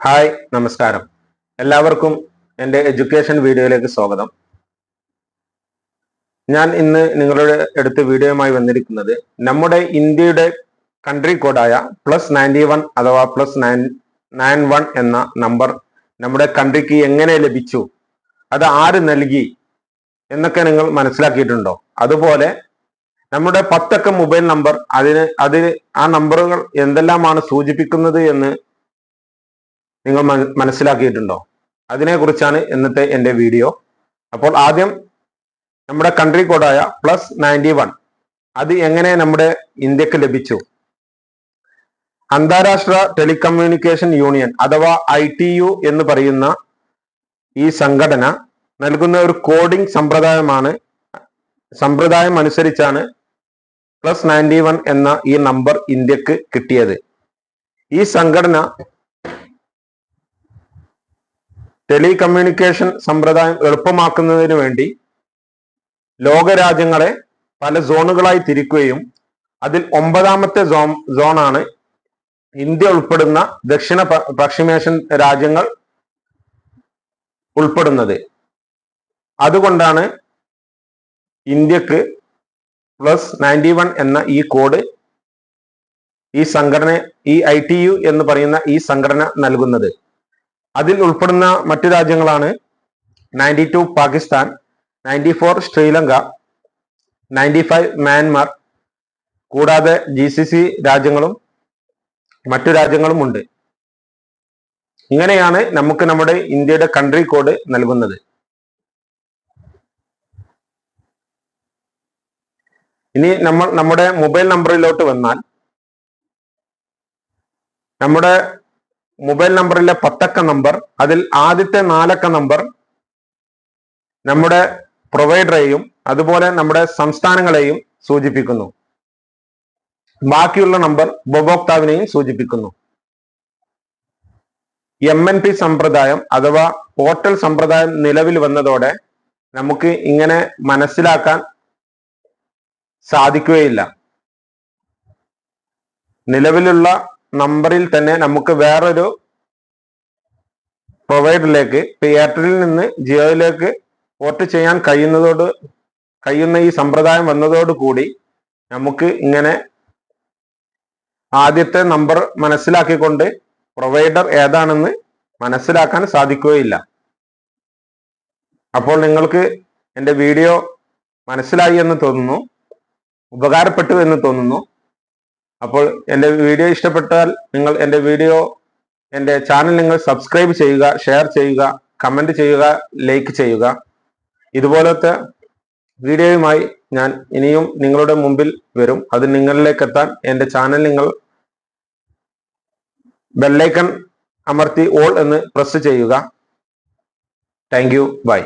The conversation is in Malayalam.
ഹായ് നമസ്കാരം. എല്ലാവർക്കും എൻ്റെ എഡ്യൂക്കേഷൻ വീഡിയോയിലേക്ക് സ്വാഗതം. ഞാൻ ഇന്ന് നിങ്ങളുടെ അടുത്ത് വീഡിയോയുമായി വന്നിരിക്കുന്നത് നമ്മുടെ ഇന്ത്യയുടെ കൺട്രി കോഡായ +91 അഥവാ +991 എന്ന നമ്പർ നമ്മുടെ കൺട്രിക്ക് എങ്ങനെ ലഭിച്ചു, അത് ആര് നൽകി എന്നൊക്കെ നിങ്ങൾ മനസ്സിലാക്കിയിട്ടുണ്ടോ? അതുപോലെ നമ്മുടെ 10 അക്ക മൊബൈൽ നമ്പർ ആ നമ്പറുകൾ എന്തെല്ലാമാണ് സൂചിപ്പിക്കുന്നത് എന്ന് നിങ്ങൾ മനസ്സിലാക്കിയിട്ടുണ്ടോ? അതിനെക്കുറിച്ചാണ് ഇന്നത്തെ എൻ്റെ വീഡിയോ. അപ്പോൾ ആദ്യം നമ്മുടെ കൺട്രി കോഡായ +91 അത് എങ്ങനെ നമ്മുടെ ഇന്ത്യക്ക് ലഭിച്ചു? അന്താരാഷ്ട്ര ടെലികമ്മ്യൂണിക്കേഷൻ യൂണിയൻ അഥവാ ITU എന്ന് പറയുന്ന ഈ സംഘടന നൽകുന്ന ഒരു കോഡിംഗ് സമ്പ്രദായം അനുസരിച്ചാണ് +91 എന്ന ഈ നമ്പർ ഇന്ത്യക്ക് കിട്ടിയത്. ഈ സംഘടന ടെലികമ്മ്യൂണിക്കേഷൻ സമ്പ്രദായം എളുപ്പമാക്കുന്നതിന് വേണ്ടി ലോകരാജ്യങ്ങളെ പല സോണുകളായി തിരിക്കുകയും അതിൽ 9ാമത്തെ സോണാണ് ഇന്ത്യ ഉൾപ്പെടുന്ന ദക്ഷിണ പശ്ചിമേഷ്യൻ രാജ്യങ്ങൾ ഉൾപ്പെടുന്നത്. അതുകൊണ്ടാണ് ഇന്ത്യക്ക് +91 എന്ന ഈ കോഡ് ഈ ITU എന്ന് പറയുന്ന ഈ സംഘടന നൽകുന്നത്. അതിൽ ഉൾപ്പെടുന്ന മറ്റു രാജ്യങ്ങളാണ് 92 പാകിസ്ഥാൻ, 94 ശ്രീലങ്ക, 95 മ്യാൻമാർ, കൂടാതെ GCC രാജ്യങ്ങളും മറ്റു രാജ്യങ്ങളും ഉണ്ട്. ഇങ്ങനെയാണ് നമുക്ക് നമ്മുടെ ഇന്ത്യയുടെ കൺട്രി കോഡ് നൽകുന്നത്. ഇനി നമ്മൾ നമ്മുടെ മൊബൈൽ നമ്പറിലോട്ട് വന്നാൽ, നമ്മുടെ മൊബൈൽ നമ്പറിലെ 10 അക്ക നമ്പർ, അതിൽ ആദ്യത്തെ 4 അക്ക നമ്പർ നമ്മുടെ പ്രൊവൈഡറെയും അതുപോലെ നമ്മുടെ സംസ്ഥാനങ്ങളെയും സൂചിപ്പിക്കുന്നു. ബാക്കിയുള്ള നമ്പർ ഉപഭോക്താവിനെയും സൂചിപ്പിക്കുന്നു. MNP സമ്പ്രദായം അഥവാ പോർട്ടൽ സമ്പ്രദായം നിലവിൽ വന്നതോടെ നമുക്ക് ഇങ്ങനെ മനസ്സിലാക്കാൻ സാധിക്കുകയില്ല. നിലവിലുള്ള നമ്പറിൽ തന്നെ നമുക്ക് വേറൊരു പ്രൊവൈഡറിലേക്ക്, എയർടെലിൽ നിന്ന് ജിയോയിലേക്ക് പോർട്ട് ചെയ്യാൻ കഴിയുന്ന ഈ സമ്പ്രദായം വന്നതോടുകൂടി നമുക്ക് ഇങ്ങനെ ആദ്യത്തെ നമ്പർ മനസ്സിലാക്കിക്കൊണ്ട് പ്രൊവൈഡർ ഏതാണെന്ന് മനസ്സിലാക്കാൻ സാധിക്കുകയില്ല. അപ്പോൾ നിങ്ങൾക്ക് എൻ്റെ വീഡിയോ മനസ്സിലായി എന്ന് തോന്നുന്നു, ഉപകാരപ്പെട്ടു എന്ന് തോന്നുന്നു. അപ്പോൾ എൻ്റെ വീഡിയോ ഇഷ്ടപ്പെട്ടാൽ നിങ്ങൾ എൻ്റെ ചാനൽ നിങ്ങൾ സബ്സ്ക്രൈബ് ചെയ്യുക, ഷെയർ ചെയ്യുക, കമന്റ് ചെയ്യുക, ലൈക്ക് ചെയ്യുക. ഇതുപോലത്തെ വീഡിയോയുമായി ഞാൻ ഇനിയും നിങ്ങളുടെ മുമ്പിൽ വരും. അത് നിങ്ങളിലേക്ക് എത്താൻ എൻ്റെ ചാനൽ നിങ്ങൾ ബെല്ലൈക്കൺ അമർത്തി ഓൾ എന്ന് പ്രസ് ചെയ്യുക. Thank you. ബൈ.